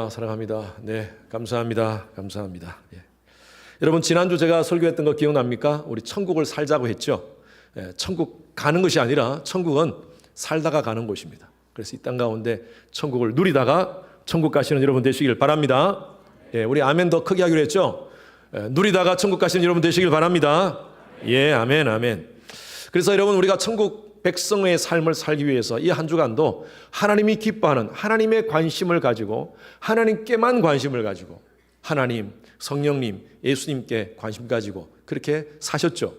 사랑합니다. 네, 감사합니다. 예. 여러분, 지난주 제가 설교했던 거 기억납니까? 우리 천국을 살자고 했죠. 천국 가는 것이 아니라 천국은 살다가 가는 곳입니다. 그래서 이 땅 가운데 천국을 누리다가 천국 가시는 여러분 되시길 바랍니다. 우리 아멘 더 크게 하기로 했죠. 누리다가 천국 가시는 여러분 되시길 바랍니다. 아멘. 그래서 여러분, 우리가 천국 백성의 삶을 살기 위해서 이 한 주간도 하나님이 기뻐하는 하나님의 관심을 가지고, 하나님께만 관심을 가지고, 하나님, 성령님, 예수님께 관심 가지고 그렇게 사셨죠.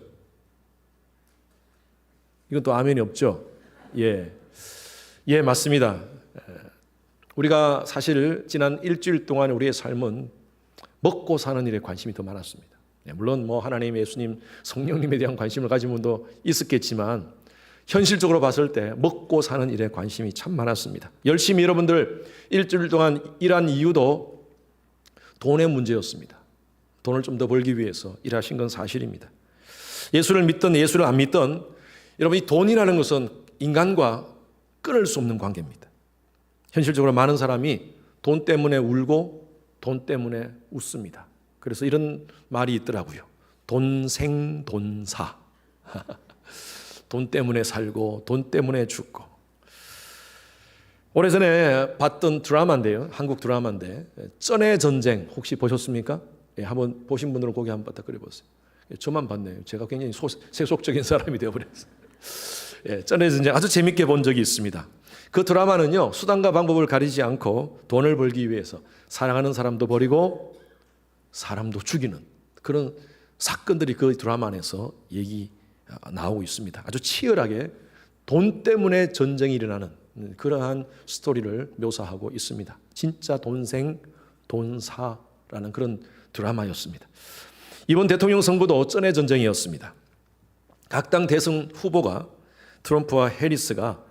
이건 또 아멘이 없죠. 맞습니다. 우리가 사실 지난 일주일 동안 우리의 삶은 먹고 사는 일에 관심이 더 많았습니다. 물론 하나님, 예수님, 성령님에 대한 관심을 가진 분도 있었겠지만 현실적으로 봤을 때 먹고 사는 일에 관심이 참 많았습니다. 열심히 여러분들 일주일 동안 일한 이유도 돈의 문제였습니다. 돈을 좀 더 벌기 위해서 일하신 건 사실입니다. 예수를 믿든 예수를 안 믿든 여러분, 이 돈이라는 것은 인간과 끊을 수 없는 관계입니다. 현실적으로 많은 사람이 돈 때문에 울고 돈 때문에 웃습니다. 그래서 이런 말이 있더라고요. 돈생돈사. 돈 때문에 살고 돈 때문에 죽고. 오래전에 봤던 드라마인데요, 한국 드라마인데, 쩐의 전쟁 혹시 보셨습니까? 한번 보신 분들은 고개 한번 바닥 보세요. 저만 봤네요. 제가 굉장히 세속적인 사람이 되어버렸어요. 쩐의 전쟁 아주 재밌게 본 적이 있습니다. 그 드라마는요, 수단과 방법을 가리지 않고 돈을 벌기 위해서 사랑하는 사람도 버리고 사람도 죽이는 그런 사건들이 그 드라마 안에서 나오고 있습니다. 아주 치열하게 돈 때문에 전쟁이 일어나는 그러한 스토리를 묘사하고 있습니다. 진짜 돈생 돈사라는 그런 드라마였습니다. 이번 대통령 선거도 쩐의 전쟁이었습니다. 각 당 대선 후보가, 트럼프와 해리스가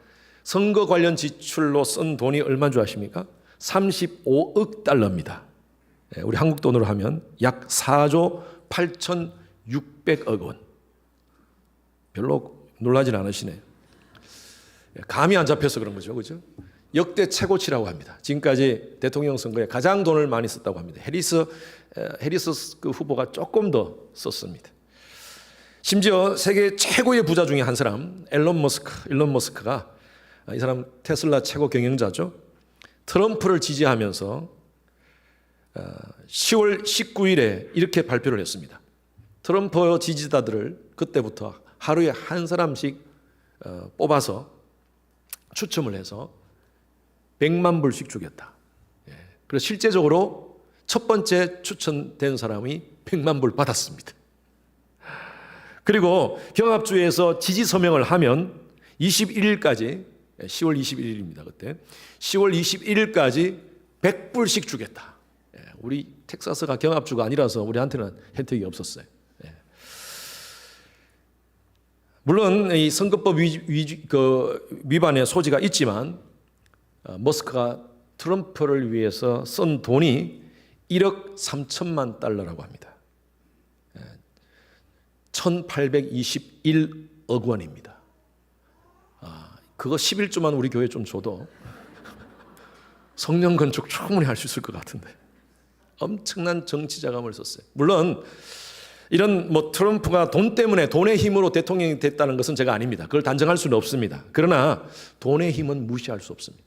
선거 관련 지출로 쓴 돈이 얼마인 줄 아십니까? 35억 달러입니다. 우리 한국 돈으로 하면 약 4조 8,600억 원. 별로 놀라진 않으시네요. 감이 안 잡혀서 그런 거죠. 그죠? 역대 최고치라고 합니다. 지금까지 대통령 선거에 가장 돈을 많이 썼다고 합니다. 해리스 그 후보가 조금 더 썼습니다. 심지어 세계 최고의 부자 중에 한 사람, 일론 머스크가, 이 사람 테슬라 최고 경영자죠. 트럼프를 지지하면서 10월 19일에 이렇게 발표를 했습니다. 트럼프 지지자들을 그때부터 하루에 한 사람씩 뽑아서 추첨을 해서 100만 불씩 주겠다. 그래서 실제적으로 첫 번째 추천된 사람이 100만 불 받았습니다. 그리고 경합주에서 지지 서명을 하면 21일까지, 10월 21일입니다. 그때 10월 21일까지 100불씩 주겠다. 우리 텍사스가 경합주가 아니라서 우리한테는 혜택이 없었어요. 물론 이 선거법 위반의 소지가 있지만 머스크가 트럼프를 위해서 쓴 돈이 1억 3천만 달러라고 합니다. 1,821억 원입니다. 그거 11조만 우리 교회 좀 줘도 성령 건축 충분히 할 수 있을 것 같은데 엄청난 정치 자금을 썼어요. 물론 이런 트럼프가 돈 때문에, 돈의 힘으로 대통령이 됐다는 것은 제가 아닙니다. 그걸 단정할 수는 없습니다. 그러나 돈의 힘은 무시할 수 없습니다.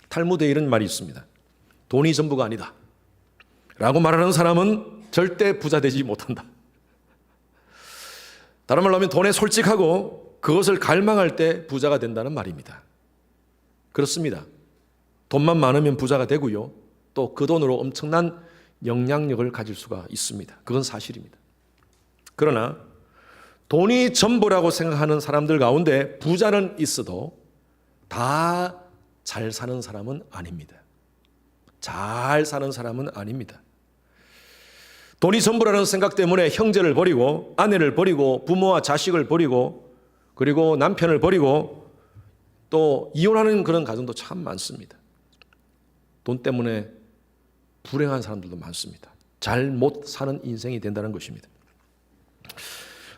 탈무드에 이런 말이 있습니다. 돈이 전부가 아니다 라고 말하는 사람은 절대 부자 되지 못한다. 다른 말로 하면 돈에 솔직하고 그것을 갈망할 때 부자가 된다는 말입니다. 그렇습니다. 돈만 많으면 부자가 되고요, 또 그 돈으로 엄청난 영향력을 가질 수가 있습니다. 그건 사실입니다. 그러나 돈이 전부라고 생각하는 사람들 가운데 부자는 있어도 다 잘 사는 사람은 아닙니다. 잘 사는 사람은 아닙니다. 돈이 전부라는 생각 때문에 형제를 버리고 아내를 버리고 부모와 자식을 버리고 그리고 남편을 버리고 또 이혼하는 그런 가정도 참 많습니다. 돈 때문에 불행한 사람들도 많습니다. 잘 못 사는 인생이 된다는 것입니다.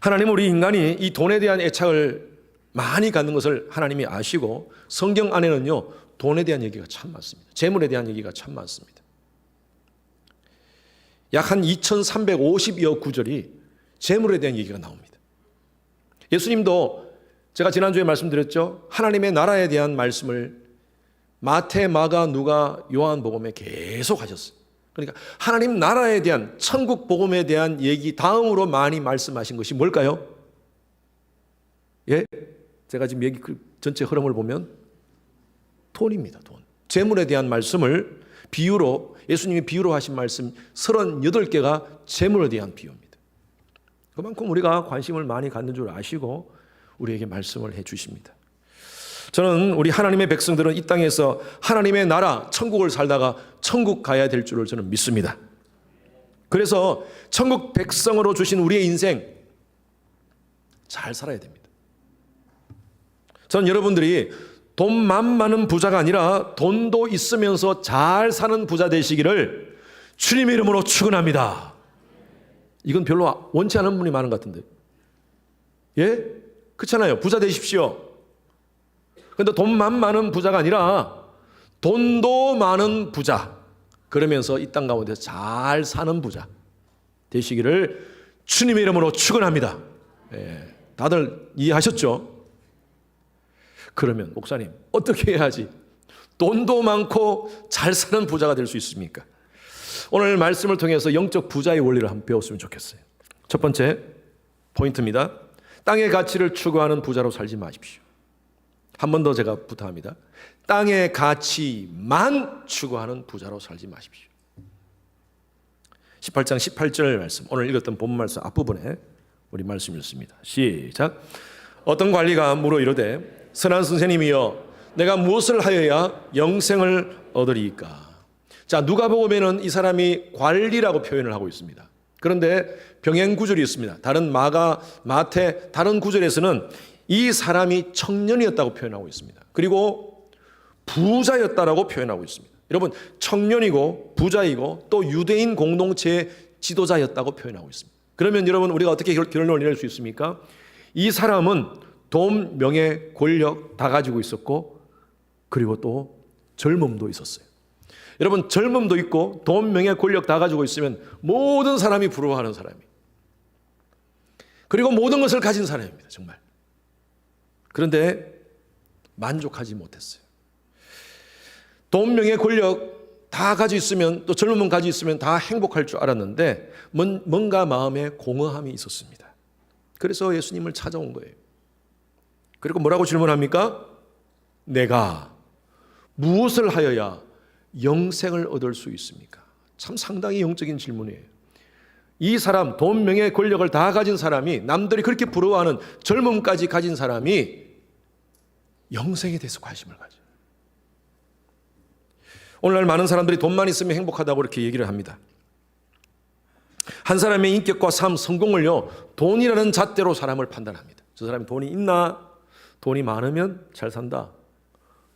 하나님은 우리 인간이 이 돈에 대한 애착을 많이 갖는 것을 하나님이 아시고 성경 안에는요 돈에 대한 얘기가 참 많습니다. 재물에 대한 얘기가 참 많습니다. 약 한 2350여 구절이 재물에 대한 얘기가 나옵니다. 예수님도 제가 지난주에 말씀드렸죠. 하나님의 나라에 대한 말씀을 마태, 마가, 누가, 요한복음에 계속 하셨어요. 그러니까 하나님 나라에 대한 천국 복음에 대한 얘기 다음으로 많이 말씀하신 것이 뭘까요? 예? 제가 지금 얘기 전체 흐름을 보면 돈입니다. 돈. 재물에 대한 말씀을 비유로 예수님이 비유로 하신 말씀 38개가 재물에 대한 비유입니다. 그만큼 우리가 관심을 많이 갖는 줄 아시고 우리에게 말씀을 해 주십니다. 저는 우리 하나님의 백성들은 이 땅에서 하나님의 나라 천국을 살다가 천국 가야 될 줄을 저는 믿습니다. 그래서 천국 백성으로 주신 우리의 인생 잘 살아야 됩니다. 저는 여러분들이 돈만 많은 부자가 아니라 돈도 있으면서 잘 사는 부자 되시기를 주님의 이름으로 축원합니다. 이건 별로 원치 않은 분이 많은 것 같은데. 예? 그렇잖아요. 부자 되십시오. 그런데 돈만 많은 부자가 아니라 돈도 많은 부자, 그러면서 이 땅 가운데 잘 사는 부자 되시기를 주님의 이름으로 축원합니다. 예, 다들 이해하셨죠? 그러면 목사님 어떻게 해야지 돈도 많고 잘 사는 부자가 될 수 있습니까? 오늘 말씀을 통해서 영적 부자의 원리를 한번 배웠으면 좋겠어요. 첫 번째 포인트입니다. 땅의 가치를 추구하는 부자로 살지 마십시오. 한 번 더 제가 부탁합니다. 땅의 가치만 추구하는 부자로 살지 마십시오. 18장 18절 말씀, 오늘 읽었던 본문 말씀 앞부분에 우리 말씀 읽습니다. 시작. 어떤 관리가 물어 이르되 선한 선생님이여 내가 무엇을 하여야 영생을 얻으리이까. 자, 누가복음에는 이 사람이 관리라고 표현을 하고 있습니다. 그런데 병행 구절이 있습니다. 다른 마가, 마태, 다른 구절에서는 이 사람이 청년이었다고 표현하고 있습니다. 그리고 부자였다라고 표현하고 있습니다. 여러분, 청년이고 부자이고 또 유대인 공동체의 지도자였다고 표현하고 있습니다. 그러면 여러분 우리가 어떻게 결론을 내릴 수 있습니까? 이 사람은 돈, 명예, 권력 다 가지고 있었고 그리고 또 젊음도 있었어요. 여러분, 젊음도 있고 돈, 명예, 권력 다 가지고 있으면 모든 사람이 부러워하는 사람이에요. 그리고 모든 것을 가진 사람입니다. 정말. 그런데 만족하지 못했어요. 돈, 명예, 권력 다 가지고 있으면 또 젊음은 가지고 있으면 다 행복할 줄 알았는데 뭔가 마음에 공허함이 있었습니다. 그래서 예수님을 찾아온 거예요. 그리고 뭐라고 질문합니까? 내가 무엇을 하여야 영생을 얻을 수 있습니까? 참 상당히 영적인 질문이에요. 이 사람, 돈, 명예, 권력을 다 가진 사람이, 남들이 그렇게 부러워하는 젊음까지 가진 사람이 영생에 대해서 관심을 가져요. 오늘날 많은 사람들이 돈만 있으면 행복하다고 그렇게 얘기를 합니다. 한 사람의 인격과 삶, 성공을요, 돈이라는 잣대로 사람을 판단합니다. 저 사람이 돈이 있나? 돈이 많으면 잘 산다.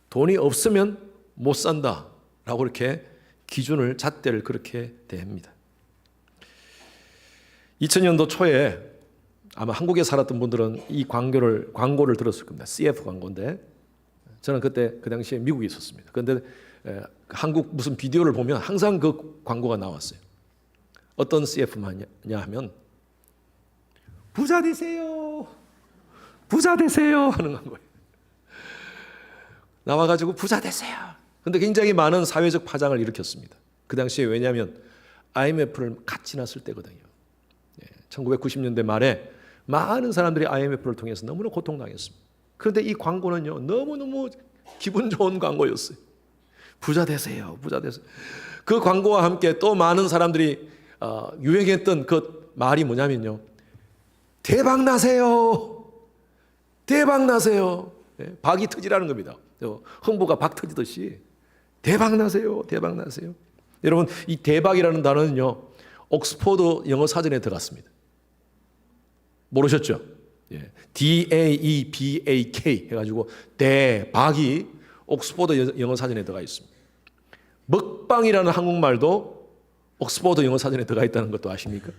돈이 없으면 못 산다. 라고 이렇게 기준을, 잣대를 그렇게 대합니다. 2000년도 초에 아마 한국에 살았던 분들은 이 광고를 들었을 겁니다. CF 광고인데 저는 그때 그 당시에 미국에 있었습니다. 그런데 한국 무슨 비디오를 보면 항상 그 광고가 나왔어요. 어떤 CF냐 하면 부자 되세요. 부자 되세요 하는 광고예요. 나와가지고 부자 되세요. 그런데 굉장히 많은 사회적 파장을 일으켰습니다. 그 당시에 왜냐하면 IMF를 갓 지났을 때거든요. 1990년대 말에 많은 사람들이 IMF를 통해서 너무나 고통당했습니다. 그런데 이 광고는요, 너무너무 기분 좋은 광고였어요. 부자 되세요. 부자 되세요. 그 광고와 함께 또 많은 사람들이 유행했던 그 말이 뭐냐면요. 대박 나세요. 대박 나세요. 박이 터지라는 겁니다. 흥부가 박 터지듯이 대박 나세요. 대박 나세요. 여러분, 이 대박이라는 단어는요, 옥스포드 영어 사전에 들어갔습니다. 모르셨죠? DAEBAK 해가지고 대박이 옥스포드 영어 사전에 들어가 있습니다. 먹방이라는 한국말도 옥스포드 영어 사전에 들어가 있다는 것도 아십니까?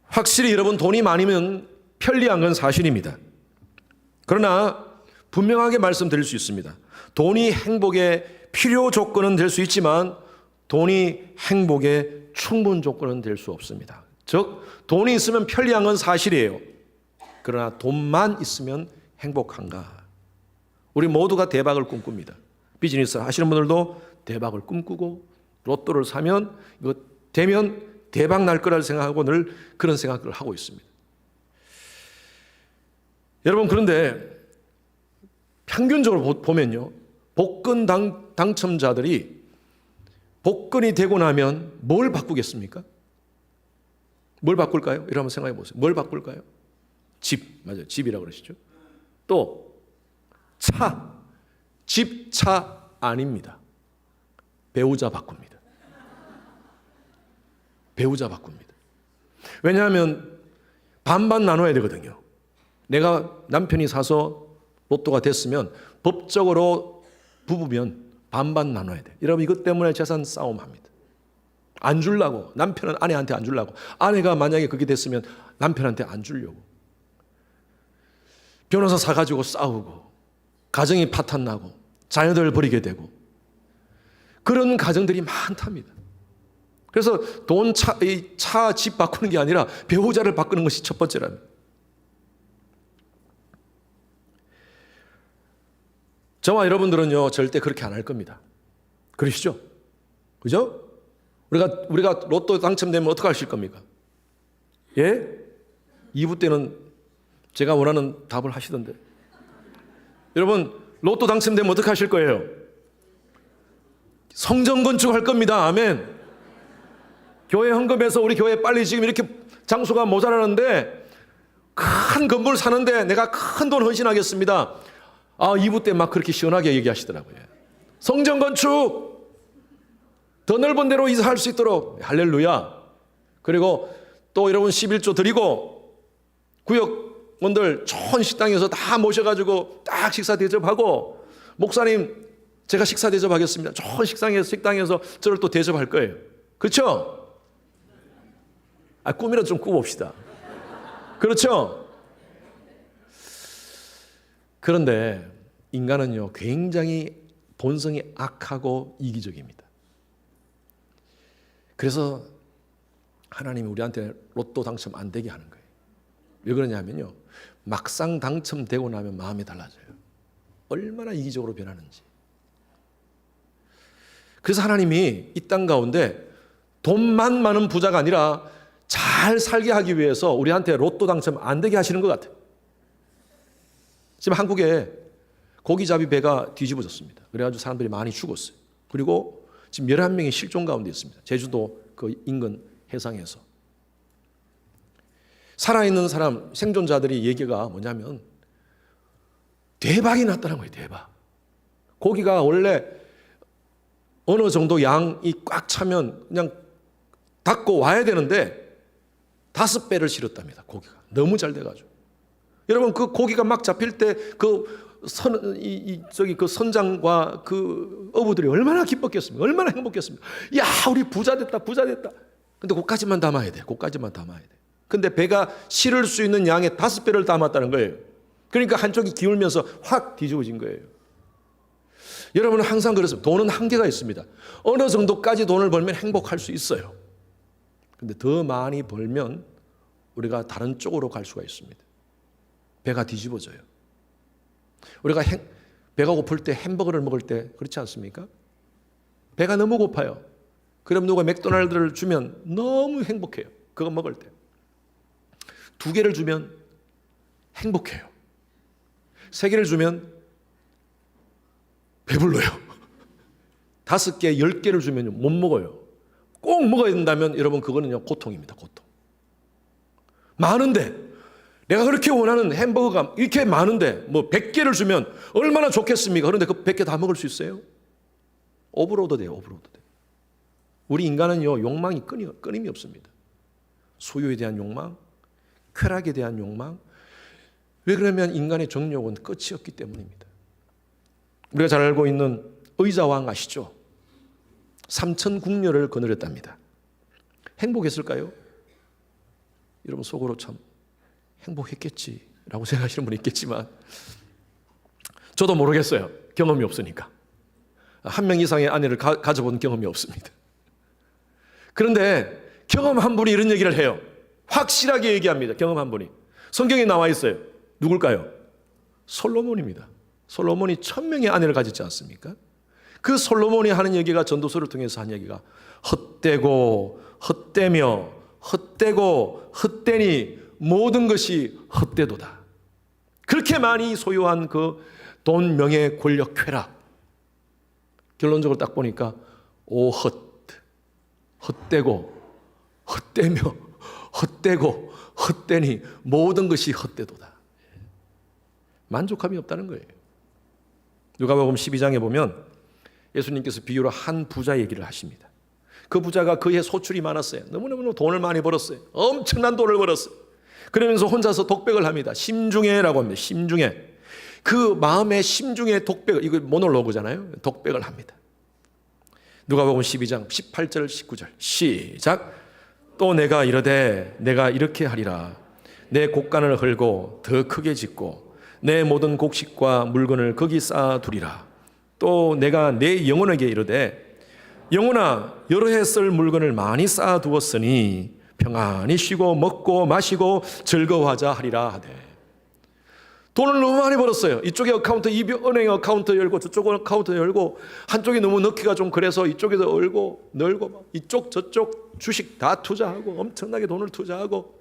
확실히 여러분 돈이 많으면 편리한 건 사실입니다. 그러나 분명하게 말씀드릴 수 있습니다. 돈이 행복의 필요 조건은 될 수 있지만 돈이 행복의 충분 조건은 될 수 없습니다. 즉 돈이 있으면 편리한 건 사실이에요. 그러나 돈만 있으면 행복한가? 우리 모두가 대박을 꿈꿉니다. 비즈니스 하시는 분들도 대박을 꿈꾸고 로또를 사면 이거 되면 대박 날 거라고 생각하고 늘 그런 생각을 하고 있습니다. 여러분 그런데 평균적으로 보면요. 복권 당첨자들이 복권이 되고 나면 뭘 바꾸겠습니까? 뭘 바꿀까요? 이러면 한번 생각해 보세요. 뭘 바꿀까요? 집, 맞아요. 집이라고 그러시죠. 또 차, 집, 차 아닙니다. 배우자 바꿉니다. 배우자 바꿉니다. 왜냐하면 반반 나눠야 되거든요. 내가 남편이 사서 로또가 됐으면 법적으로 부부면 반반 나눠야 돼. 여러분 이것 때문에 재산 싸움합니다. 안 주려고. 남편은 아내한테 안 주려고. 아내가 만약에 그게 됐으면 남편한테 안 주려고. 변호사 사가지고 싸우고 가정이 파탄나고 자녀들을 버리게 되고 그런 가정들이 많답니다. 그래서 돈, 차, 집 바꾸는 게 아니라 배우자를 바꾸는 것이 첫 번째랍니다. 저와 여러분들은요 절대 그렇게 안 할 겁니다. 그러시죠? 그죠? 우리가 로또 당첨되면 어떻게 하실 겁니까? 예? 2부 때는 제가 원하는 답을 하시던데. 여러분 로또 당첨되면 어떻게 하실 거예요? 성전 건축할 겁니다. 아멘. 교회 헌금해서 우리 교회 빨리 지금 이렇게 장소가 모자라는데 큰 건물 사는데 내가 큰 돈 헌신하겠습니다. 2부 때 막 그렇게 시원하게 얘기하시더라고요. 성전 건축 더 넓은 데로 이사할 수 있도록 할렐루야. 그리고 또 여러분 11조 드리고 구역원들 좋은 식당에서 다 모셔가지고 딱 식사 대접하고 목사님 제가 식사 대접하겠습니다. 좋은 식당에서 저를 또 대접할 거예요. 그렇죠? 꿈이라도 좀 꾸봅시다. 그렇죠? 그런데 인간은요 굉장히 본성이 악하고 이기적입니다. 그래서 하나님이 우리한테 로또 당첨 안 되게 하는 거예요. 왜 그러냐면요 막상 당첨되고 나면 마음이 달라져요. 얼마나 이기적으로 변하는지. 그래서 하나님이 이 땅 가운데 돈만 많은 부자가 아니라 잘 살게 하기 위해서 우리한테 로또 당첨 안 되게 하시는 것 같아요. 지금 한국에 고기잡이 배가 뒤집어졌습니다. 그래가지고 사람들이 많이 죽었어요. 그리고 지금 11명이 실종 가운데 있습니다. 제주도 그 인근 해상에서. 살아있는 사람, 생존자들이 얘기가 뭐냐면 대박이 났다는 거예요. 대박. 고기가 원래 어느 정도 양이 꽉 차면 그냥 닫고 와야 되는데 5배를 실었답니다. 고기가. 너무 잘 돼가지고. 여러분 그 고기가 막 잡힐 때 그 선장과 그 어부들이 얼마나 기뻤겠습니까? 얼마나 행복했습니까? 야 우리 부자 됐다 부자 됐다. 근데 그까지만 담아야 돼. 그까지만 담아야 돼. 근데 배가 실을 수 있는 양의 5배를 담았다는 거예요. 그러니까 한쪽이 기울면서 확 뒤집어진 거예요. 여러분은 항상 그렇습니다. 돈은 한계가 있습니다. 어느 정도까지 돈을 벌면 행복할 수 있어요. 근데 더 많이 벌면 우리가 다른 쪽으로 갈 수가 있습니다. 배가 뒤집어져요. 우리가 배가 고플 때 햄버거를 먹을 때 그렇지 않습니까? 배가 너무 고파요. 그럼 누가 맥도날드를 주면 너무 행복해요. 그거 먹을 때. 2개를 주면 행복해요. 3개를 주면 배불러요. 5개, 10개를 주면 못 먹어요. 꼭 먹어야 된다면 여러분 그거는요 고통입니다. 고통. 많은데 내가 그렇게 원하는 햄버거가 이렇게 많은데 뭐 100개를 주면 얼마나 좋겠습니까? 그런데 그 100개 다 먹을 수 있어요? 오버로드 돼요. 오버로드 돼요. 우리 인간은요 욕망이 끊임이 없습니다. 소유에 대한 욕망, 쾌락에 대한 욕망. 왜 그러면 인간의 정욕은 끝이 없기 때문입니다. 우리가 잘 알고 있는 의자왕 아시죠? 3,000궁녀를 거느렸답니다. 행복했을까요? 여러분 속으로 참 행복했겠지라고 생각하시는 분이 있겠지만 저도 모르겠어요. 경험이 없으니까. 한 명 이상의 아내를 가져본 경험이 없습니다. 그런데 경험한 분이 이런 얘기를 해요. 확실하게 얘기합니다. 경험한 분이. 성경에 나와 있어요. 누굴까요? 솔로몬입니다. 솔로몬이 1000명의 아내를 가졌지 않습니까? 그 솔로몬이 하는 얘기가 전도서를 통해서 한 얘기가 헛되고 헛되며 헛되고 헛되니 모든 것이 헛되도다. 그렇게 많이 소유한 그 돈, 명예, 권력, 쾌락. 결론적으로 딱 보니까 헛되고 헛되며 헛되고 헛되니 모든 것이 헛되도다. 만족함이 없다는 거예요. 누가복음 12장에 보면 예수님께서 비유로 한 부자 얘기를 하십니다. 그 부자가 그의 소출이 많았어요. 너무너무 돈을 많이 벌었어요. 엄청난 돈을 벌었어요. 그러면서 혼자서 독백을 합니다. 심중에라고 합니다. 심중에. 그 마음의 심중에 독백을, 이거 모놀로그잖아요. 독백을 합니다. 누가복음 12장 18절 19절 시작. 또 내가 이르되 내가 이렇게 하리라. 내 곡간을 헐고 더 크게 짓고 내 모든 곡식과 물건을 거기 쌓아두리라. 또 내가 내 영혼에게 이르되 영혼아 여러 해 쓸 물건을 많이 쌓아두었으니 평안히 쉬고 먹고 마시고 즐거워하자 하리라 하되. 돈을 너무 많이 벌었어요. 이쪽에 어카운트, 은행 어카운트 열고 저쪽 어카운트 열고 한쪽에 너무 넣기가 좀 그래서 이쪽에도 넓고 이쪽 저쪽 주식 다 투자하고 엄청나게 돈을 투자하고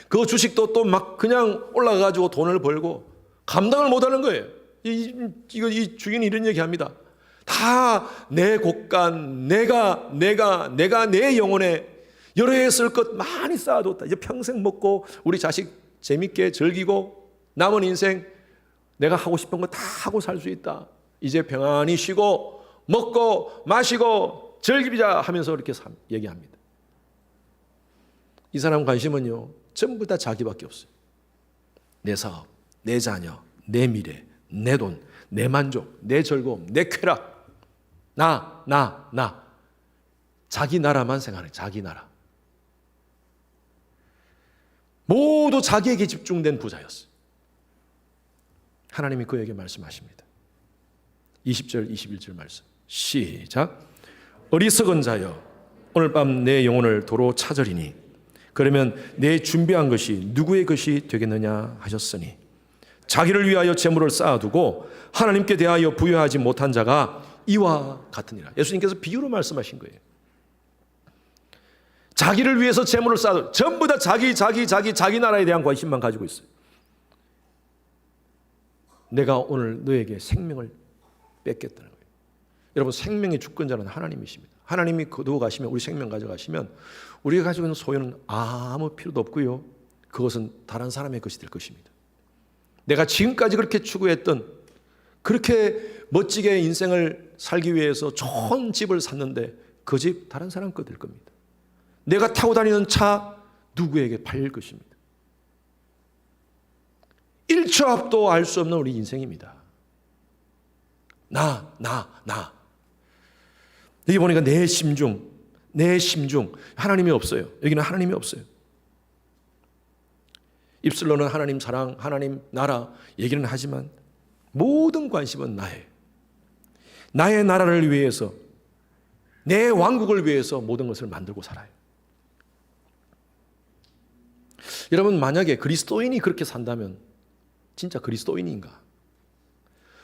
그 주식도 또 막 그냥 올라가가지고 돈을 벌고 감당을 못하는 거예요. 이 주인이 이런 얘기합니다. 다 내 곡간, 내가 내 영혼에 여러 해 쓸 것 많이 쌓아뒀다. 이제 평생 먹고 우리 자식 재밌게 즐기고 남은 인생 내가 하고 싶은 거 다 하고 살 수 있다. 이제 평안히 쉬고 먹고 마시고 즐기자 하면서 이렇게 얘기합니다. 이 사람 관심은요 전부 다 자기밖에 없어요. 내 사업, 내 자녀, 내 미래, 내 돈, 내 만족, 내 즐거움, 내 쾌락. 나. 자기 나라만 생각해. 자기 나라. 모두 자기에게 집중된 부자였어요. 하나님이 그에게 말씀하십니다. 20절 21절 말씀 시작. 어리석은 자여 오늘 밤 내 영혼을 도로 찾으리니 그러면 내 준비한 것이 누구의 것이 되겠느냐 하셨으니 자기를 위하여 재물을 쌓아두고 하나님께 대하여 부여하지 못한 자가 이와 같으니라. 예수님께서 비유로 말씀하신 거예요. 자기를 위해서 재물을 쌓아두고 전부 다 자기 나라에 대한 관심만 가지고 있어요. 내가 오늘 너에게 생명을 뺏겠다는 거예요. 여러분 생명의 주권자는 하나님이십니다. 하나님이 거두어 가시면 우리 생명 가져가시면 우리가 가지고 있는 소유는 아무 필요도 없고요. 그것은 다른 사람의 것이 될 것입니다. 내가 지금까지 그렇게 추구했던 그렇게 멋지게 인생을 살기 위해서 좋은 집을 샀는데 그 집 다른 사람 거 될 겁니다. 내가 타고 다니는 차 누구에게 팔릴 것입니다. 1초 앞도 알 수 없는 우리 인생입니다. 나. 여기 보니까 내 심중. 하나님이 없어요. 여기는 하나님이 없어요. 입술로는 하나님 사랑, 하나님 나라 얘기는 하지만 모든 관심은 나의 나라를 위해서, 내 왕국을 위해서 모든 것을 만들고 살아요. 여러분 만약에 그리스도인이 그렇게 산다면 진짜 그리스도인인가?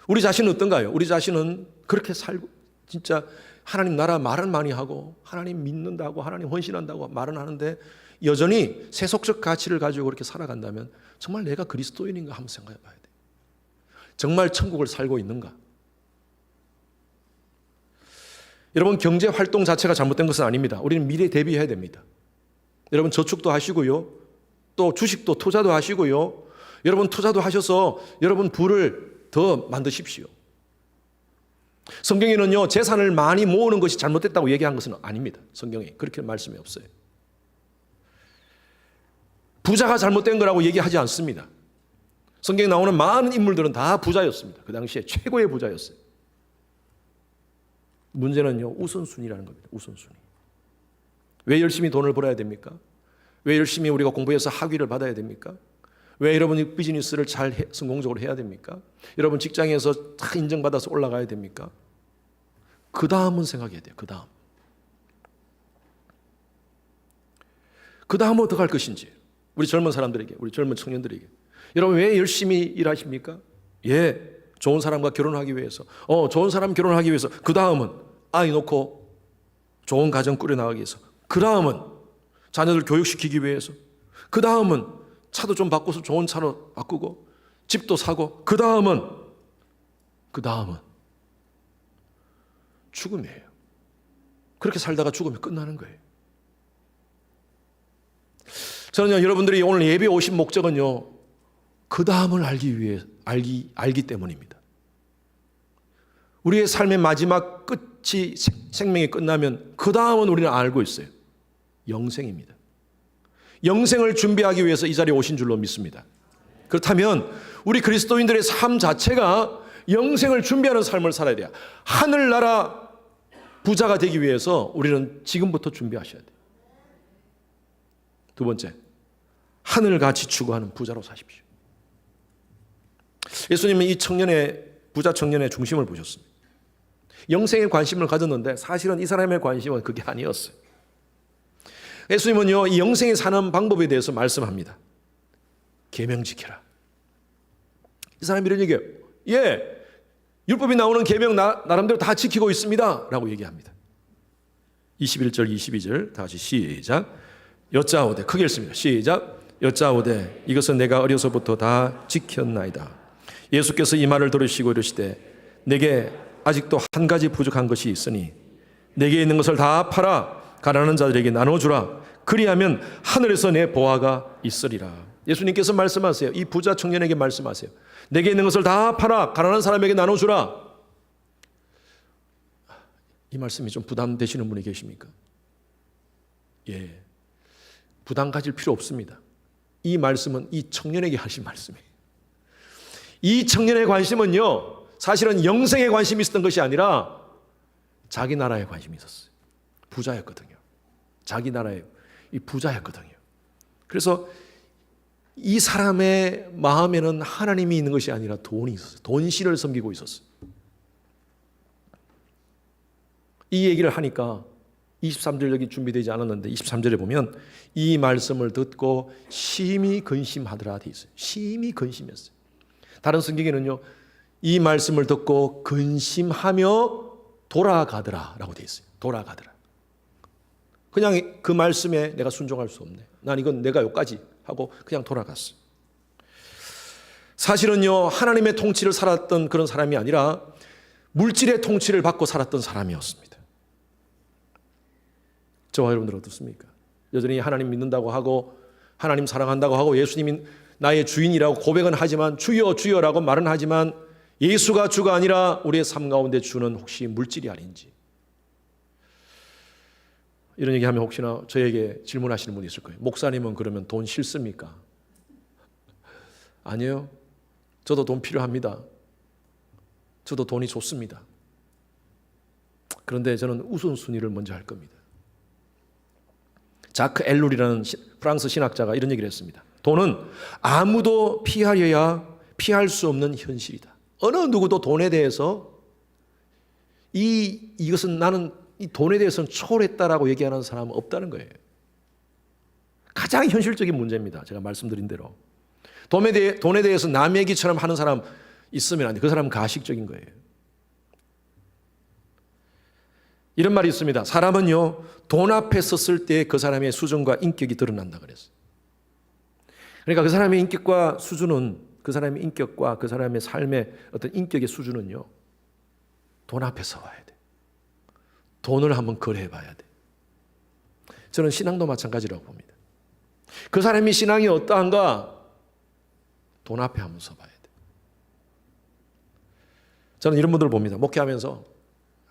우리 자신은 어떤가요? 우리 자신은 그렇게 살고 진짜 하나님 나라 말은 많이 하고 하나님 믿는다고 하나님 헌신한다고 말은 하는데 여전히 세속적 가치를 가지고 그렇게 살아간다면 정말 내가 그리스도인인가 한번 생각해 봐야 돼요. 정말 천국을 살고 있는가? 여러분 경제 활동 자체가 잘못된 것은 아닙니다. 우리는 미래 대비해야 됩니다. 여러분 저축도 하시고요. 또 주식도 투자도 하시고요. 여러분 투자도 하셔서 여러분 부를 더 만드십시오. 성경에는요 재산을 많이 모으는 것이 잘못됐다고 얘기한 것은 아닙니다. 성경에 그렇게 말씀이 없어요. 부자가 잘못된 거라고 얘기하지 않습니다. 성경에 나오는 많은 인물들은 다 부자였습니다. 그 당시에 최고의 부자였어요. 문제는요 우선순위라는 겁니다. 우선순위. 왜 열심히 돈을 벌어야 됩니까? 왜 열심히 우리가 공부해서 학위를 받아야 됩니까? 왜 여러분이 비즈니스를 성공적으로 해야 됩니까? 여러분 직장에서 다 인정받아서 올라가야 됩니까? 그 다음은 생각해야 돼요. 그 다음은 어떻게 할 것인지. 우리 젊은 사람들에게, 우리 젊은 청년들에게. 여러분 왜 열심히 일하십니까? 예, 좋은 사람과 결혼하기 위해서. 좋은 사람 결혼하기 위해서. 그 다음은 아이 놓고 좋은 가정 꾸려나가기 위해서. 그 다음은 자녀들 교육시키기 위해서. 그 다음은 차도 좀 바꿔서 좋은 차로 바꾸고 집도 사고. 그 다음은 죽음이에요. 그렇게 살다가 죽으면 끝나는 거예요. 저는요, 여러분들이 오늘 예배 오신 목적은요, 그 다음을 알기 때문입니다. 우리의 삶의 마지막 끝이 생명이 끝나면 그 다음은 우리는 알고 있어요. 영생입니다. 영생을 준비하기 위해서 이 자리에 오신 줄로 믿습니다. 그렇다면 우리 그리스도인들의 삶 자체가 영생을 준비하는 삶을 살아야 돼요. 하늘나라 부자가 되기 위해서 우리는 지금부터 준비하셔야 돼요. 두 번째, 하늘같이 추구하는 부자로 사십시오. 예수님은 이 부자 청년의 중심을 보셨습니다. 영생에 관심을 가졌는데 사실은 이 사람의 관심은 그게 아니었어요. 예수님은요, 이 영생에 사는 방법에 대해서 말씀합니다. 계명 지켜라. 이 사람이 이런 얘기해요. 예, 율법이 나오는 계명 나름대로 다 지키고 있습니다 라고 얘기합니다. 21절 22절 다 같이 시작. 여짜오되, 크게 읽습니다. 시작. 여짜오되 이것은 내가 어려서부터 다 지켰나이다. 예수께서 이 말을 들으시고 이르시되 내게 아직도 한 가지 부족한 것이 있으니 내게 있는 것을 다 팔아 가난한 자들에게 나눠주라. 그리하면 하늘에서 내 보화가 있으리라. 예수님께서 말씀하세요. 이 부자 청년에게 말씀하세요. 내게 있는 것을 다 팔아 가난한 사람에게 나눠주라. 이 말씀이 좀 부담되시는 분이 계십니까? 예, 부담 가질 필요 없습니다. 이 말씀은 이 청년에게 하신 말씀이에요. 이 청년의 관심은요, 사실은 영생에 관심이 있었던 것이 아니라 자기 나라에 관심이 있었어요. 부자였거든요. 자기 나라의 이 부자였거든요. 그래서 이 사람의 마음에는 하나님이 있는 것이 아니라 돈이 있었어요. 돈신을 섬기고 있었어요. 이 얘기를 하니까 23절 여기 준비되지 않았는데 23절에 보면 이 말씀을 듣고 심히 근심하더라 돼 있어요. 심히 근심했어요. 다른 성경에는요, 이 말씀을 듣고 근심하며 돌아가더라 라고 돼 있어요. 돌아가더라. 그냥 그 말씀에 내가 순종할 수 없네. 난 이건 내가 여기까지 하고 그냥 돌아갔어요. 사실은요, 하나님의 통치를 살았던 그런 사람이 아니라 물질의 통치를 받고 살았던 사람이었습니다. 저와 여러분들 어떻습니까? 여전히 하나님 믿는다고 하고 하나님 사랑한다고 하고 예수님이 나의 주인이라고 고백은 하지만 주여 주여라고 말은 하지만 예수가 주가 아니라 우리의 삶 가운데 주는 혹시 물질이 아닌지, 이런 얘기하면 혹시나 저에게 질문하시는 분이 있을 거예요. 목사님은 그러면 돈 싫습니까? 아니요. 저도 돈 필요합니다. 저도 돈이 좋습니다. 그런데 저는 우선순위를 먼저 할 겁니다. 자크 엘룰이라는 프랑스 신학자가 이런 얘기를 했습니다. 돈은 아무도 피할 수 없는 현실이다. 어느 누구도 돈에 대해서 이것은 나는 이 돈에 대해서는 초월했다라고 얘기하는 사람은 없다는 거예요. 가장 현실적인 문제입니다. 제가 말씀드린 대로. 돈에 대해서 남 얘기처럼 하는 사람 있으면 안 돼. 그 사람은 가식적인 거예요. 이런 말이 있습니다. 사람은요, 돈 앞에 섰을 때 그 사람의 수준과 인격이 드러난다 그랬어요. 그러니까 그 사람의 인격과 수준은, 그 사람의 인격과 그 사람의 삶의 어떤 인격의 수준은요, 돈 앞에 서봐야 돼. 돈을 한번 거래해 봐야 돼. 저는 신앙도 마찬가지라고 봅니다. 그 사람이 신앙이 어떠한가? 돈 앞에 한번 서봐야 돼. 저는 이런 분들을 봅니다. 목회하면서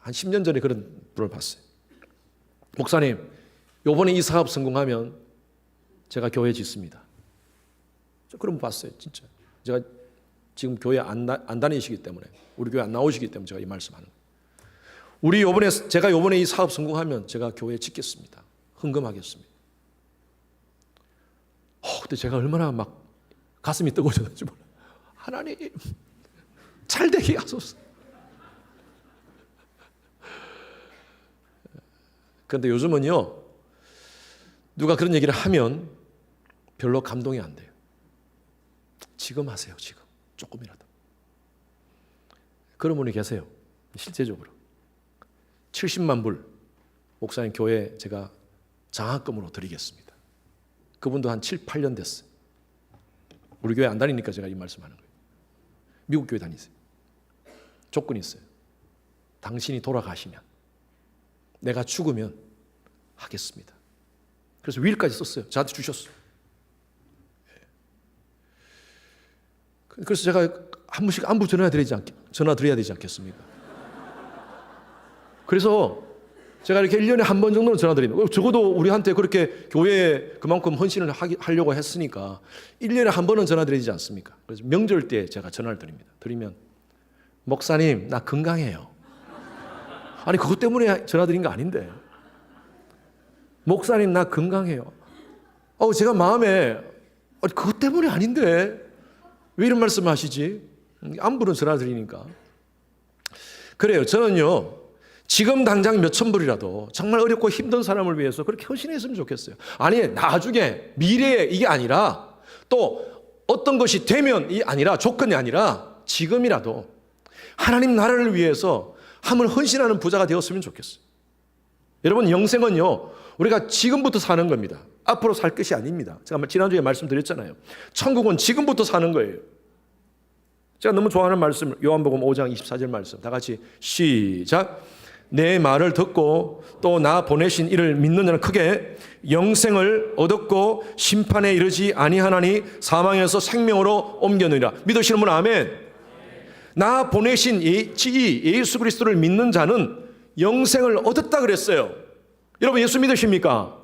한 10년 전에 그런 분을 봤어요. 목사님, 요번에 이 사업 성공하면 제가 교회 짓습니다. 저 그런 분 봤어요. 진짜. 제가 지금 교회 안 다니시기 때문에, 우리 교회 안 나오시기 때문에 제가 이 말씀하는 거예요. 제가 요번에 이 사업 성공하면 제가 교회 짓겠습니다. 헌금하겠습니다. 그때 제가 얼마나 막 가슴이 뜨거워졌는지 몰라요. 하나님, 잘 되게 하소서. 그런데 요즘은요, 누가 그런 얘기를 하면 별로 감동이 안 돼요. 지금 하세요, 지금. 조금이라도. 그런 분이 계세요. 실제적으로. 70만 불, 목사님 교회 제가 장학금으로 드리겠습니다. 그분도 한 7, 8년 됐어요. 우리 교회 안 다니니까 제가 이 말씀하는 거예요. 미국 교회 다니세요. 조건이 있어요. 당신이 돌아가시면, 내가 죽으면 하겠습니다. 그래서 윌까지 썼어요. 저한테 주셨어요. 그래서 제가 한 번씩 안부 전화드려야 되지 않겠습니까? 그래서 제가 이렇게 1년에 한 번 정도는 전화드립니다. 적어도 우리한테 그렇게 교회에 그만큼 헌신을 하려고 했으니까 1년에 한 번은 전화드리지 않습니까? 그래서 명절 때 제가 전화를 드립니다. 드리면, 목사님, 나 건강해요. 아니, 그것 때문에 전화드린 거 아닌데. 목사님, 나 건강해요. 제가 마음에, 그것 때문에 아닌데 왜 이런 말씀을 하시지? 안부는 전화드리니까. 그래요. 저는요, 지금 당장 몇천 불이라도 정말 어렵고 힘든 사람을 위해서 그렇게 헌신했으면 좋겠어요. 아니, 나중에, 미래에 이게 아니라, 또 어떤 것이 되면이 아니라, 조건이 아니라 지금이라도 하나님 나라를 위해서 함을 헌신하는 부자가 되었으면 좋겠어요. 여러분, 영생은요, 우리가 지금부터 사는 겁니다. 앞으로 살 것이 아닙니다. 제가 지난주에 말씀드렸잖아요. 천국은 지금부터 사는 거예요. 제가 너무 좋아하는 말씀, 요한복음 5장 24절 말씀, 다 같이 시작. 내 말을 듣고 또 나 보내신 이를 믿는 자는 크게 영생을 얻었고 심판에 이르지 아니하나니 사망에서 생명으로 옮겨느니라. 믿으시는 분 아멘. 나 보내신 예수 그리스도를 믿는 자는 영생을 얻었다 그랬어요. 여러분, 예수 믿으십니까?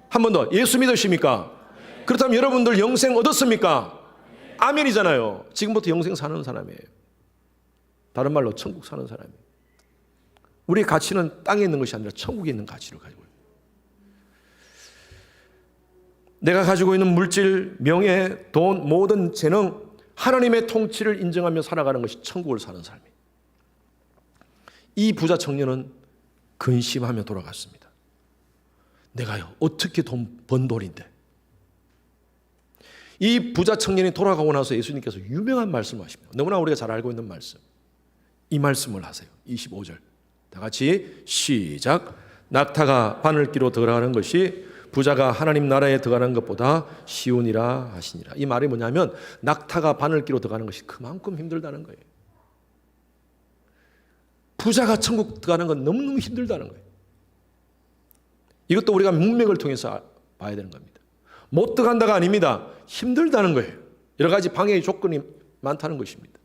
한 번 더, 예수 믿으십니까? 그렇다면 여러분들 영생 얻었습니까? 아멘이잖아요. 지금부터 영생 사는 사람이에요. 다른 말로 천국 사는 사람이에요. 우리의 가치는 땅에 있는 것이 아니라 천국에 있는 가치를 가지고 있어요. 내가 가지고 있는 물질, 명예, 돈, 모든 재능, 하나님의 통치를 인정하며 살아가는 것이 천국을 사는 삶이에요. 이 부자 청년은 근심하며 돌아갔습니다. 내가요, 어떻게 번 돈인데. 이 부자 청년이 돌아가고 나서 예수님께서 유명한 말씀을 하십니다. 너무나 우리가 잘 알고 있는 말씀. 이 말씀을 하세요. 25절. 다 같이 시작. 낙타가 바늘귀로 들어가는 것이 부자가 하나님 나라에 들어가는 것보다 쉬우니라 하시니라. 이 말이 뭐냐면, 낙타가 바늘귀로 들어가는 것이 그만큼 힘들다는 거예요. 부자가 천국 들어가는 건 너무너무 힘들다는 거예요. 이것도 우리가 문맥을 통해서 봐야 되는 겁니다. 못 들어간다가 아닙니다. 힘들다는 거예요. 여러 가지 방해의 조건이 많다는 것입니다.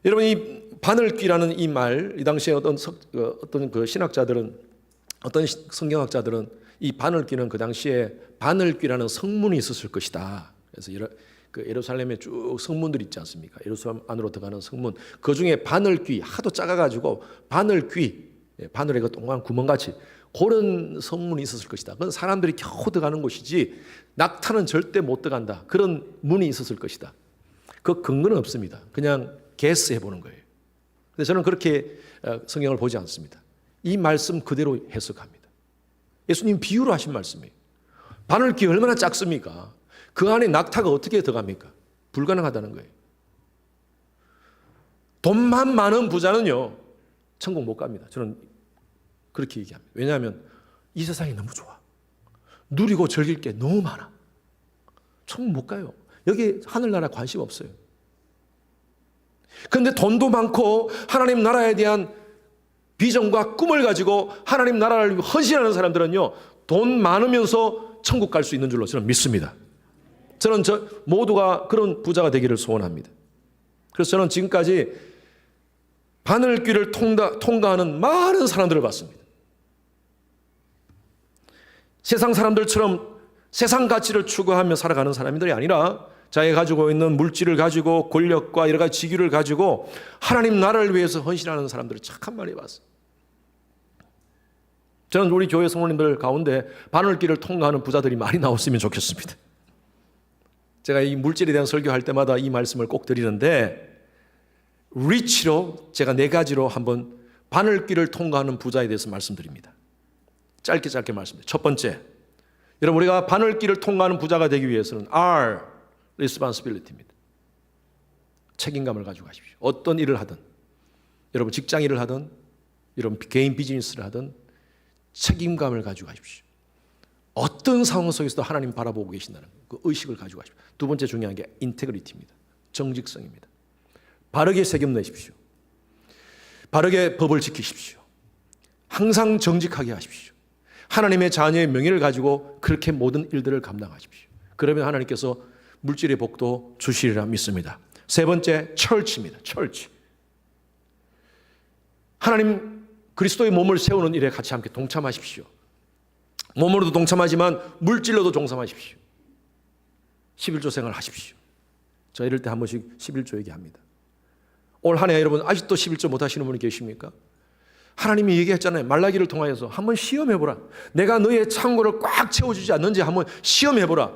여러분, 이 바늘귀라는 이 말, 이 당시에 어떤 그 신학자들은, 어떤 성경학자들은 이 바늘귀는 그 당시에 바늘귀라는 성문이 있었을 것이다. 그래서 그 예루살렘에 쭉 성문들이 있지 않습니까? 예루살렘 안으로 들어가는 성문. 그 중에 바늘귀, 하도 작아가지고 바늘귀, 바늘에 그 동그란 구멍같이 그런 성문이 있었을 것이다. 그건 사람들이 겨우 들어가는 곳이지 낙타는 절대 못 들어간다. 그런 문이 있었을 것이다. 그 근거는 없습니다. 그냥 게스해보는 거예요. 근데 저는 그렇게 성경을 보지 않습니다. 이 말씀 그대로 해석합니다. 예수님 비유로 하신 말씀이에요. 바늘귀 얼마나 작습니까? 그 안에 낙타가 어떻게 들어갑니까? 불가능하다는 거예요. 돈만 많은 부자는요, 천국 못 갑니다. 저는 그렇게 얘기합니다. 왜냐하면 이 세상이 너무 좋아. 누리고 즐길 게 너무 많아. 천국 못 가요. 여기 하늘나라 관심 없어요. 그런데 돈도 많고 하나님 나라에 대한 비전과 꿈을 가지고 하나님 나라를 위해 헌신하는 사람들은요, 돈 많으면서 천국 갈 수 있는 줄로 저는 믿습니다. 저는 모두가 그런 부자가 되기를 소원합니다. 그래서 저는 지금까지 바늘귀를 통과하는 많은 사람들을 봤습니다. 세상 사람들처럼 세상 가치를 추구하며 살아가는 사람들이 아니라 자기가 가지고 있는 물질을 가지고 권력과 여러 가지 직위를 가지고 하나님 나라를 위해서 헌신하는 사람들을 참 많이 봤어요. 저는 우리 교회 성도님들 가운데 바늘길을 통과하는 부자들이 많이 나왔으면 좋겠습니다. 제가 이 물질에 대한 설교할 때마다 이 말씀을 꼭 드리는데, 리치로 제가 4가지로 한번 바늘길을 통과하는 부자에 대해서 말씀드립니다. 짧게 말씀드립니다. 첫 번째, 여러분, 우리가 바늘길을 통과하는 부자가 되기 위해서는 R, responsibility입니다. 책임감을 가지고 가십시오. 어떤 일을 하든, 여러분 직장 일을 하든, 여러분 개인 비즈니스를 하든 책임감을 가지고 가십시오. 어떤 상황 속에서도 하나님 바라보고 계신다는 그 의식을 가지고 가십시오. 두 번째 중요한 게 인테그리티입니다. 정직성입니다. 바르게 책임 내십시오. 바르게 법을 지키십시오. 항상 정직하게 하십시오. 하나님의 자녀의 명예를 가지고 그렇게 모든 일들을 감당하십시오. 그러면 하나님께서 물질의 복도 주시리라 믿습니다. 세 번째, 철치입니다. 철치. 하나님 그리스도의 몸을 세우는 일에 같이 함께 동참하십시오. 몸으로도 동참하지만 물질로도 동참하십시오. 11조 생활 하십시오. 저 이럴 때 한 번씩 11조 얘기합니다. 올 한 해 여러분 아직도 11조 못 하시는 분이 계십니까? 하나님이 얘기했잖아요. 말라기를 통하여서 한번 시험해보라. 내가 너의 창고를 꽉 채워주지 않는지 한번 시험해보라.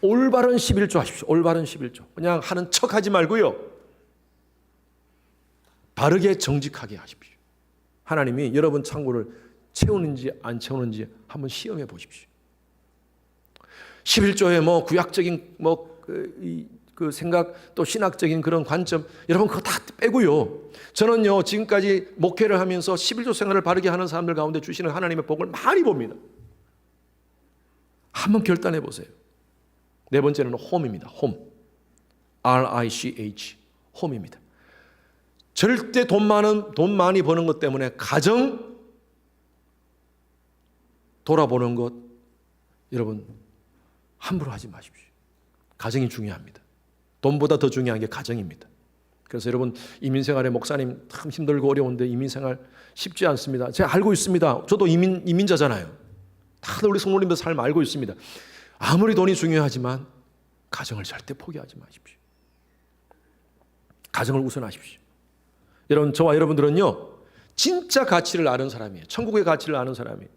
올바른 11조 하십시오. 올바른 11조. 그냥 하는 척하지 말고요. 바르게 정직하게 하십시오. 하나님이 여러분 창고를 채우는지 안 채우는지 한번 시험해 보십시오. 11조에 뭐 구약적인 그 생각 또 신학적인 그런 관점 여러분 그거 다 빼고요. 저는요 지금까지 목회를 하면서 11조 생활을 바르게 하는 사람들 가운데 주시는 하나님의 복을 많이 봅니다. 한번 결단해 보세요. 네 번째는 홈입니다. 홈. RICH. 홈입니다. 절대 돈 많이 버는 것 때문에 가정 돌아보는 것 여러분 함부로 하지 마십시오. 가정이 중요합니다. 돈보다 더 중요한 게 가정입니다. 그래서 여러분 이민생활에 목사님 참 힘들고 어려운데 이민생활 쉽지 않습니다. 제가 알고 있습니다. 저도 이민자잖아요. 다들 우리 성도님들 삶 알고 있습니다. 아무리 돈이 중요하지만 가정을 절대 포기하지 마십시오. 가정을 우선하십시오. 여러분 저와 여러분들은요 진짜 가치를 아는 사람이에요. 천국의 가치를 아는 사람이에요.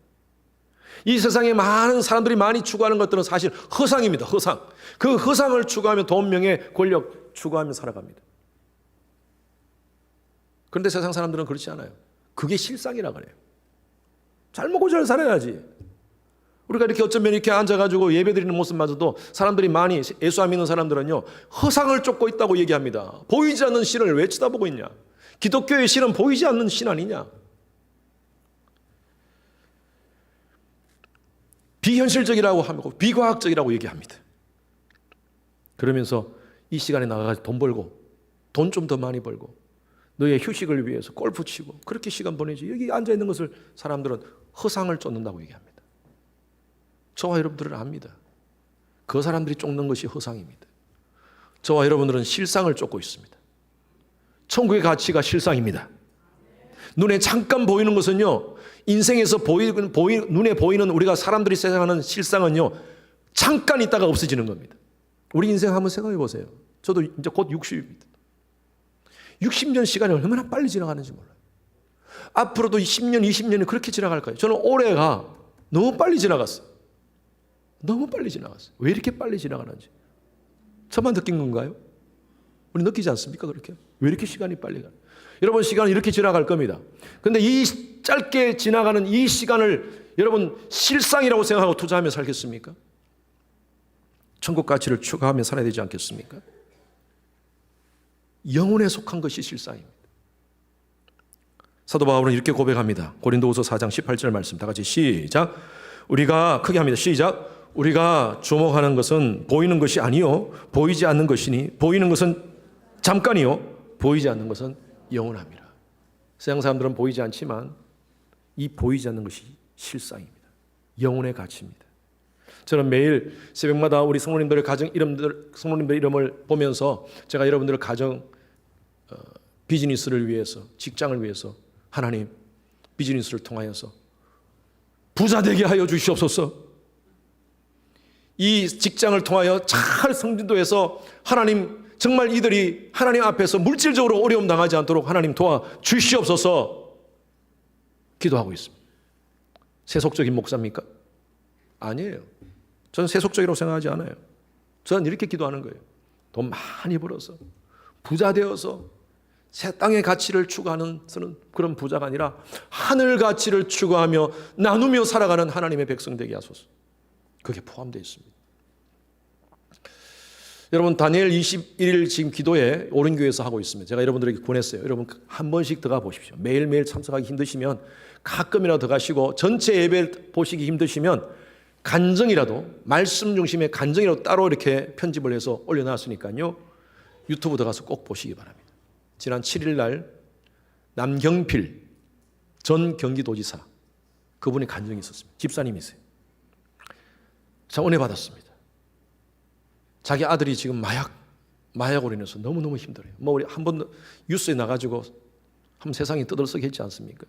이 세상에 많은 사람들이 많이 추구하는 것들은 사실 허상입니다. 허상. 그 허상을 추구하며 돈, 명예, 권력 추구하며 살아갑니다. 그런데 세상 사람들은 그렇지 않아요. 그게 실상이라고 그래요. 잘 먹고 잘 살아야지. 우리가 이렇게 어쩌면 이렇게 앉아가지고 예배드리는 모습마저도 사람들이 많이 예수 안 믿는 사람들은요 허상을 쫓고 있다고 얘기합니다. 보이지 않는 신을 왜 쳐다보고 있냐. 기독교의 신은 보이지 않는 신 아니냐. 비현실적이라고 하고 비과학적이라고 얘기합니다. 그러면서 이 시간에 나가서 돈 벌고 돈 좀 더 많이 벌고 너의 휴식을 위해서 골프 치고 그렇게 시간 보내지 여기 앉아있는 것을 사람들은 허상을 쫓는다고 얘기합니다. 저와 여러분들은 압니다. 그 사람들이 쫓는 것이 허상입니다. 저와 여러분들은 실상을 쫓고 있습니다. 천국의 가치가 실상입니다. 눈에 잠깐 보이는 것은요 인생에서 눈에 보이는 우리가 사람들이 생각하는 실상은요 잠깐 있다가 없어지는 겁니다. 우리 인생 한번 생각해 보세요. 저도 이제 곧 60입니다. 60년 시간이 얼마나 빨리 지나가는지 몰라요. 앞으로도 10년, 20년이 그렇게 지나갈까요? 저는 올해가 너무 빨리 지나갔어요. 너무 빨리 지나갔어요. 왜 이렇게 빨리 지나가는지. 저만 느낀 건가요? 우리 느끼지 않습니까? 그렇게? 왜 이렇게 시간이 빨리 가요? 여러분 시간은 이렇게 지나갈 겁니다. 그런데 이 짧게 지나가는 이 시간을 여러분 실상이라고 생각하고 투자하며 살겠습니까? 천국 가치를 추구하며 살아야 되지 않겠습니까? 영혼에 속한 것이 실상입니다. 사도 바울은 이렇게 고백합니다. 고린도후서 4장 18절 말씀 다 같이 시작. 우리가 크게 합니다. 시작. 우리가 주목하는 것은 보이는 것이 아니요 보이지 않는 것이니 보이는 것은 잠깐이요 보이지 않는 것은 영원합니다. 세상 사람들은 보이지 않지만 이 보이지 않는 것이 실상입니다. 영혼의 가치입니다. 저는 매일 새벽마다 우리 성도님들의 가정 이름들, 성도님들 이름을 보면서 제가 여러분들의 가정 비즈니스를 위해서 직장을 위해서 하나님 비즈니스를 통하여서 부자 되게 하여 주시옵소서. 이 직장을 통하여 잘 성진도해서 하나님 정말 이들이 하나님 앞에서 물질적으로 어려움 당하지 않도록 하나님 도와 주시옵소서 기도하고 있습니다. 세속적인 목사입니까? 아니에요. 저는 세속적이라고 생각하지 않아요. 저는 이렇게 기도하는 거예요. 돈 많이 벌어서 부자 되어서 새 땅의 가치를 추구하는 그런 부자가 아니라 하늘 가치를 추구하며 나누며 살아가는 하나님의 백성 되게 하소서. 그게 포함되어 있습니다. 여러분, 다니엘 21일 지금 기도회 오른교회에서 하고 있습니다. 제가 여러분들에게 권했어요. 여러분 한 번씩 들어가 보십시오. 매일매일 참석하기 힘드시면 가끔이라도 들어가시고, 전체 예배 보시기 힘드시면 간증이라도, 말씀 중심의 간증이라도 따로 이렇게 편집을 해서 올려놨으니까요, 유튜브 들어가서 꼭 보시기 바랍니다. 지난 7일 날 남경필 전 경기도지사, 그분이 간증이 있었습니다. 집사님이세요. 자, 은혜 받았습니다. 자기 아들이 지금 마약으로 인해서 너무너무 힘들어요. 뭐 우리 한번 뉴스에 나가지고 한번 세상이 떠들썩 했지 않습니까?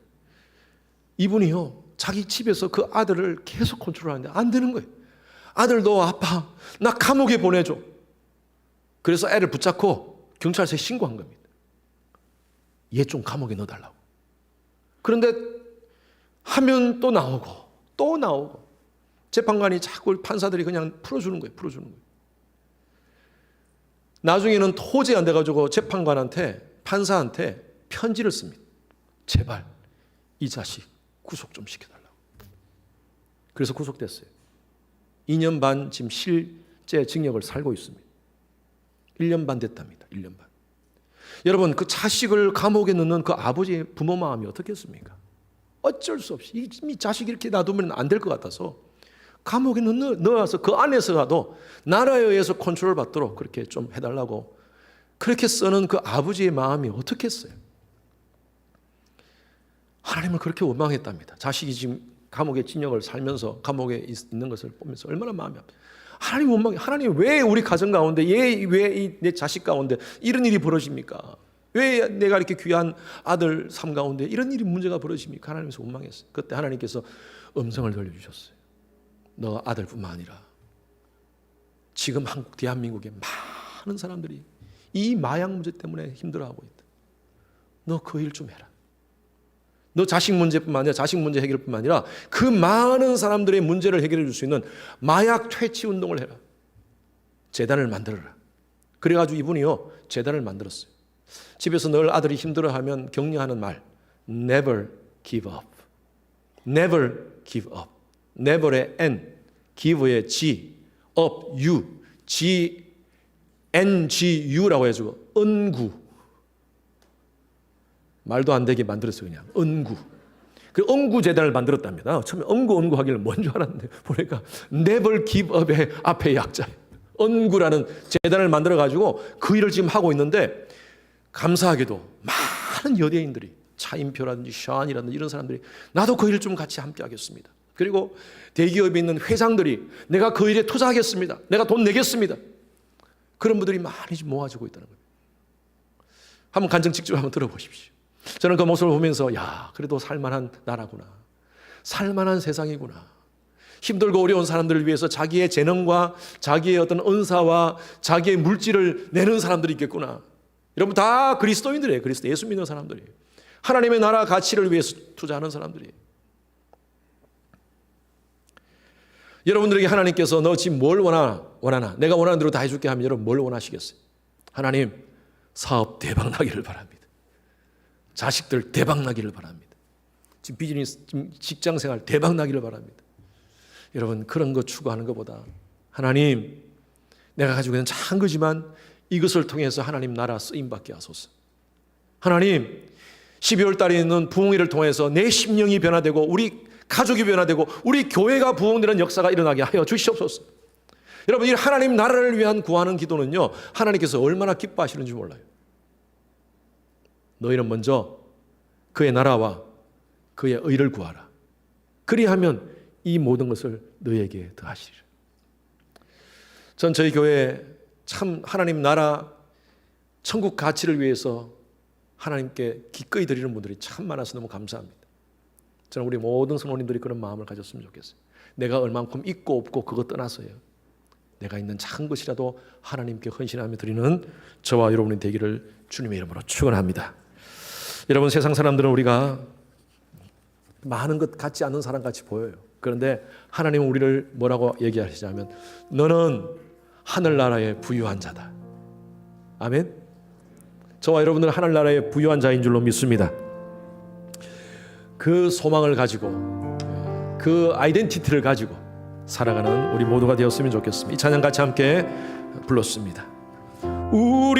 이분이요, 자기 집에서 그 아들을 계속 컨트롤하는데 안 되는 거예요. 아들도 아빠, 나 감옥에 보내줘. 그래서 애를 붙잡고 경찰서에 신고한 겁니다. 얘 좀 감옥에 넣어달라고. 그런데 하면 또 나오고 재판관이 자꾸, 판사들이 그냥 풀어주는 거예요. 나중에는 도저히 안 돼가지고 재판관한테, 판사한테 편지를 씁니다. 제발 이 자식 구속 좀 시켜달라고. 그래서 구속됐어요. 2년 반 지금 실제 징역을 살고 있습니다. 1년 반 됐답니다. 1년 반. 여러분, 그 자식을 감옥에 넣는 그 아버지의 부모 마음이 어떻겠습니까? 어쩔 수 없이 이 자식 이렇게 놔두면 안 될 것 같아서 감옥에 넣어서 그 안에서라도 나라에 의해서 컨트롤 받도록 그렇게 좀 해달라고 그렇게 쓰는 그 아버지의 마음이 어떻겠어요? 하나님을 그렇게 원망했답니다. 자식이 지금 감옥에 징역을 살면서 감옥에 있는 것을 보면서 얼마나 마음이 아프죠. 하나님 원망해. 하나님 왜 우리 가정 가운데, 왜 내 자식 가운데 이런 일이 벌어집니까? 왜 내가 이렇게 귀한 아들 삶 가운데 이런 일이 문제가 벌어집니까? 하나님께서 원망했어요. 그때 하나님께서 음성을 들려주셨어요. 너 아들뿐만 아니라 지금 대한민국의 많은 사람들이 이 마약 문제 때문에 힘들어하고 있다. 너 그 일 좀 해라. 너 자식 문제뿐만 아니라, 자식 문제 해결뿐만 아니라 그 많은 사람들의 문제를 해결해 줄 수 있는 마약 퇴치 운동을 해라. 재단을 만들어라. 그래가지고 이분이요, 재단을 만들었어요. 집에서 늘 아들이 힘들어하면 격려하는 말, Never give up. Never give up. Never의 N, give의 G, up, U, G, NGU라고 해가지고 은구. 말도 안 되게 만들었어요. 그냥 은구. 그 은구 재단을 만들었답니다. 처음에 은구 하길래 뭔 줄 알았는데 보니까 Never give up의 앞에 약자예요. 은구라는 재단을 만들어가지고 그 일을 지금 하고 있는데, 감사하게도 많은 여대인들이, 차인표라든지 샤안이라든지 이런 사람들이 나도 그 일을 좀 같이 함께 하겠습니다. 그리고 대기업에 있는 회장들이 내가 그 일에 투자하겠습니다. 내가 돈 내겠습니다. 그런 분들이 많이 지금 모아지고 있다는 거예요. 한번 간증 직접 한번 들어보십시오. 저는 그 모습을 보면서, 야, 그래도 살만한 나라구나. 살만한 세상이구나. 힘들고 어려운 사람들을 위해서 자기의 재능과 자기의 어떤 은사와 자기의 물질을 내는 사람들이 있겠구나. 여러분 다 그리스도인들이에요. 예수 믿는 사람들이에요. 하나님의 나라 가치를 위해서 투자하는 사람들이에요. 여러분들에게 하나님께서 너 지금 뭘 원하나? 내가 원하는 대로 다 해줄게 하면 여러분 뭘 원하시겠어요? 하나님, 사업 대박 나기를 바랍니다. 자식들 대박 나기를 바랍니다. 지금 비즈니스, 지금 직장 생활 대박 나기를 바랍니다. 여러분 그런 거 추구하는 것보다 하나님, 내가 가지고 있는 작은 거지만 이것을 통해서 하나님 나라 쓰임받게 하소서. 하나님, 12월 달에 있는 부흥회를 통해서 내 심령이 변화되고 우리 가족이 변화되고 우리 교회가 부흥되는 역사가 일어나게 하여 주시옵소서. 여러분, 이 하나님 나라를 위한 구하는 기도는요, 하나님께서 얼마나 기뻐하시는지 몰라요. 너희는 먼저 그의 나라와 그의 의를 구하라. 그리하면 이 모든 것을 너희에게 더하시리라. 전 저희 교회 참 하나님 나라 천국 가치를 위해서 하나님께 기꺼이 드리는 분들이 참 많아서 너무 감사합니다. 저는 우리 모든 성도님들이 그런 마음을 가졌으면 좋겠어요. 내가 얼만큼 있고 없고 그거 떠나서요, 내가 있는 작은 것이라도 하나님께 헌신하며 드리는 저와 여러분이 되기를 주님의 이름으로 축원합니다. 여러분, 세상 사람들은 우리가 많은 것 같지 않는 사람 같이 보여요. 그런데 하나님은 우리를 뭐라고 얘기하시냐면 너는 하늘나라의 부유한 자다. 아멘. 저와 여러분들은 하늘나라의 부유한 자인 줄로 믿습니다. 그 소망을 가지고 그 아이덴티티를 가지고 살아가는 우리 모두가 되었으면 좋겠습니다. 이 찬양 같이 함께 불렀습니다. 우리